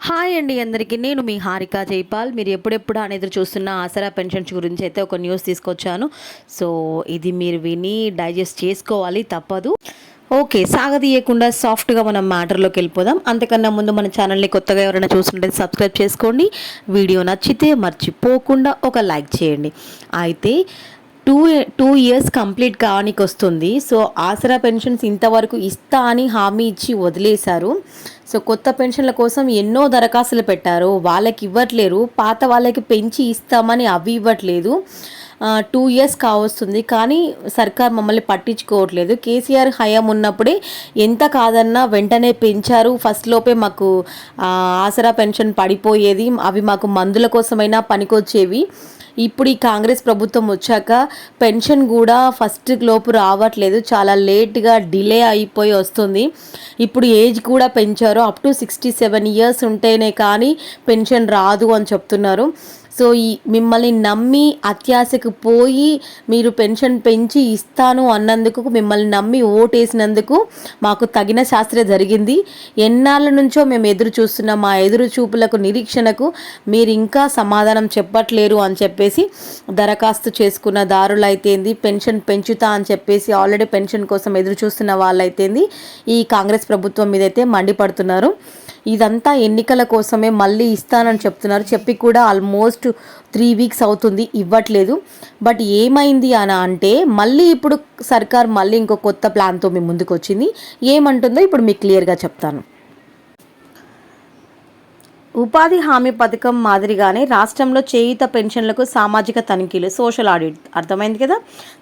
Hi అండి అందరికీ. నేను మీ హారిక జైపాల్. మీరు ఎప్పుడెప్పుడు అని ఎదురు చూస్తున్న ఆసరా పెన్షన్స్ గురించి అయితే ఒక న్యూస్ తీసుకొచ్చాను. సో ఇది మీరు విని డైజెస్ట్ చేసుకోవాలి, తప్పదు. ఓకే, సాగదీయకుండా సాఫ్ట్గా మనం మ్యాటర్లోకి వెళ్ళిపోదాం. అంతకన్నా ముందు మన ఛానల్ని కొత్తగా ఎవరైనా చూస్తుంటే సబ్స్క్రైబ్ చేసుకోండి. వీడియో నచ్చితే మర్చిపోకుండా ఒక లైక్ చేయండి. అయితే టూ ఇయర్స్ కంప్లీట్ కానికి వస్తుంది. సో ఆసరా పెన్షన్స్ ఇంతవరకు ఇస్తా అని హామీ ఇచ్చి వదిలేశారు. సో కొత్త పెన్షన్ల కోసం ఎన్నో దరఖాస్తులు పెట్టారు, వాళ్ళకి ఇవ్వట్లేరు. పాత వాళ్ళకి పెంచి ఇస్తామని అవి ఇవ్వట్లేదు. 2 ఇయర్స్ కావస్తుంది, కానీ సర్కార్ మమ్మల్ని పట్టించుకోవట్లేదు. కేసీఆర్ హయాం ఉన్నప్పుడే ఎంత కాదన్నా వెంటనే పెంచారు. ఫస్ట్ లోపే మాకు ఆసరా పెన్షన్ పడిపోయేది, అవి మాకు మందుల కోసమైనా పనికొచ్చేవి. ఇప్పుడు ఈ కాంగ్రెస్ ప్రభుత్వం వచ్చాక పెన్షన్ కూడా ఫస్ట్ లోపు రావట్లేదు, చాలా లేట్గా డిలే అయిపోయి వస్తుంది. ఇప్పుడు ఏజ్ కూడా పెంచారు, అప్ టు 67 ఇయర్స్ ఉంటేనే కానీ పెన్షన్ రాదు అని చెప్తున్నారు. సో ఈ మిమ్మల్ని నమ్మి అత్యాశకు పోయి మీరు పెన్షన్ పెంచి ఇస్తాను అన్నందుకు, మిమ్మల్ని నమ్మి ఓటేసినందుకు మాకు తగిన శాస్త్రే జరిగింది. ఎన్నాళ్ళ నుంచో మేము ఎదురు చూస్తున్నాం, మా ఎదురు చూపులకు నిరీక్షణకు మీరు ఇంకా సమాధానం చెప్పట్లేరు అని చెప్పేసి దరఖాస్తు చేసుకున్న దారులైతేంది, పెన్షన్ పెంచుతా అని చెప్పేసి ఆల్రెడీ పెన్షన్ కోసం ఎదురు చూస్తున్న వాళ్ళైతేంది ఈ కాంగ్రెస్ ప్రభుత్వం మీదైతే మండిపడుతున్నారు. ఇదంతా ఎన్నికల కోసమే, మళ్ళీ ఇస్తానని చెప్తున్నారు. చెప్పి కూడా ఆల్మోస్ట్ 3 వీక్స్ అవుతుంది, ఇవ్వట్లేదు. బట్ ఏమైంది అని అంటే మళ్ళీ ఇప్పుడు సర్కార్ మళ్ళీ ఇంకో కొత్త ప్లాన్తో మీ ముందుకు వచ్చింది. ఏమంటుందో ఇప్పుడు మీకు క్లియర్గా చెప్తాను. ఉపాధి హామీ పథకం మాదిరిగానే రాష్ట్రంలో చేయూత పెన్షన్లకు సామాజిక తనిఖీలు, సోషల్ ఆడిట్, అర్థమైంది కదా,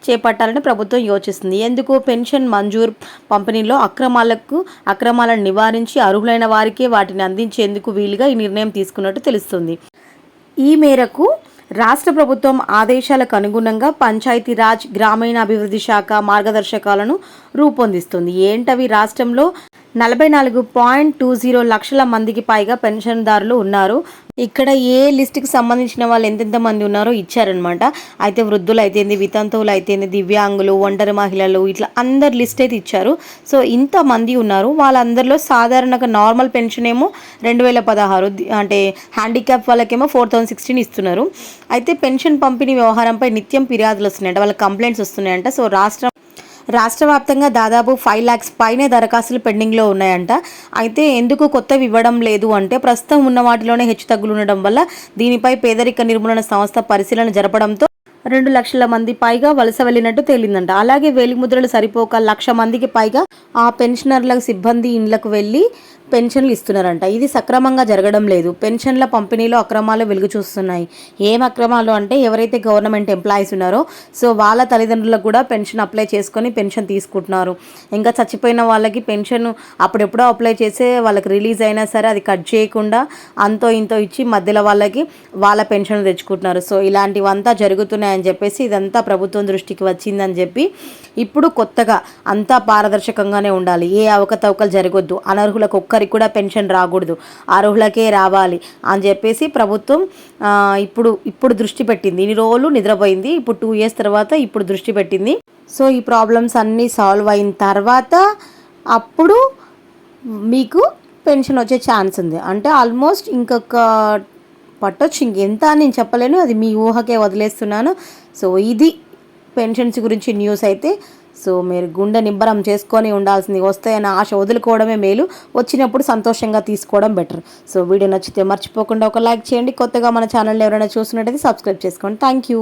చేపట్టాలని ప్రభుత్వం యోచిస్తుంది. ఎందుకు? పెన్షన్ మంజూరు పంపిణీలో అక్రమాలను నివారించి అర్హులైన వారికే వాటిని అందించేందుకు వీలుగా ఈ నిర్ణయం తీసుకున్నట్టు తెలుస్తుంది. ఈ మేరకు రాష్ట్ర ప్రభుత్వం ఆదేశాలకు అనుగుణంగా పంచాయతీరాజ్, గ్రామీణాభివృద్ధి శాఖ మార్గదర్శకాలను రూపొందిస్తుంది. ఏంటవి? రాష్ట్రంలో 44.20 లక్షల మందికి పైగా పెన్షన్దారులు ఉన్నారు. ఇక్కడ ఏ లిస్టుకి సంబంధించిన వాళ్ళు ఎంతెంత మంది ఉన్నారో ఇచ్చారనమాట. అయితే వృద్ధులు అయితేంది, వితంతువులు అయితేంది, దివ్యాంగులు, ఒంటరి మహిళలు, ఇట్లా అందరు లిస్ట్ అయితే ఇచ్చారు. సో ఇంతమంది ఉన్నారు. వాళ్ళందరిలో సాధారణంగా నార్మల్ పెన్షన్ ఏమో 2016, అంటే హ్యాండిక్యాప్ వాళ్ళకేమో 4016 ఇస్తున్నారు. అయితే పెన్షన్ పంపిణీ వ్యవహారంపై నిత్యం ఫిర్యాదులు వస్తున్నాయంట, వాళ్ళకి కంప్లైంట్స్ వస్తున్నాయంట. సో రాష్ట్ర వ్యాప్తంగా దాదాపు 5 lakhs పైనే దరఖాస్తులు పెండింగ్లో ఉన్నాయంట. అయితే ఎందుకు కొత్తవి ఇవ్వడం లేదు అంటే ప్రస్తుతం ఉన్న వాటిలోనే హెచ్చుతగ్గులు ఉండడం వల్ల దీనిపై పేదరిక నిర్మూలన సంస్థ పరిశీలన జరపడంతో 2 లక్షల మంది పైగా వలస వెళ్ళినట్టు తేలిందంట. అలాగే వేలిముద్రలు సరిపోక 1 లక్ష మందికి పైగా ఆ పెన్షనర్ల సిబ్బంది ఇండ్లకు వెళ్ళి పెన్షన్లు ఇస్తున్నారంట. ఇది సక్రమంగా జరగడం లేదు. పెన్షన్ల పంపిణీలో అక్రమాలు వెలుగు చూస్తున్నాయి. ఏం అక్రమాలు అంటే ఎవరైతే గవర్నమెంట్ ఎంప్లాయీస్ ఉన్నారో సో వాళ్ళ తల్లిదండ్రులకు కూడా పెన్షన్ అప్లై చేసుకొని పెన్షన్ తీసుకుంటున్నారు. ఇంకా చచ్చిపోయిన వాళ్ళకి పెన్షన్ అప్పుడెప్పుడో అప్లై చేసే వాళ్ళకి రిలీజ్ అయినా సరే అది కట్ చేయకుండా అంతో ఇంతో ఇచ్చి మధ్యలో వాళ్ళకి వాళ్ళ పెన్షన్ తెచ్చుకుంటున్నారు. సో ఇలాంటివంతా జరుగుతున్నాయని చెప్పేసి ఇదంతా ప్రభుత్వం దృష్టికి వచ్చిందని చెప్పి ఇప్పుడు కొత్తగా అంతా పారదర్శకంగానే ఉండాలి, ఏ అవకతవకలు జరగొద్దు, అనర్హులకు ఒక్కరికి కూడా పెన్షన్ రాకూడదు, అర్హులకే రావాలి అని చెప్పేసి ప్రభుత్వం ఇప్పుడు దృష్టి పెట్టింది. ఇన్ని రోజులు నిద్రపోయింది, ఇప్పుడు 2 years తర్వాత ఇప్పుడు దృష్టి పెట్టింది. సో ఈ ప్రాబ్లమ్స్ అన్నీ సాల్వ్ అయిన తర్వాత అప్పుడు మీకు పెన్షన్ వచ్చే ఛాన్స్ ఉంది. అంటే ఆల్మోస్ట్ ఇంకొక పట్టొచ్చు, ఇంకెంత అని నేను చెప్పలేను, అది మీ ఊహకే వదిలేస్తున్నాను. సో ఇది పెన్షన్స్ గురించి న్యూస్ అయితే. సో మీరు గుండె నిబ్బరం చేసుకొని ఉండాల్సింది, వస్తాయన్న ఆశ వదులుకోవడమే మేలు, వచ్చినప్పుడు సంతోషంగా తీసుకోవడం బెటర్. సో వీడియో నచ్చితే మర్చిపోకుండా ఒక లైక్ చేయండి. కొత్తగా మన ఛానల్ ఎవరైనా చూస్తున్నట్టయితే సబ్స్క్రైబ్ చేసుకోండి. Thank you.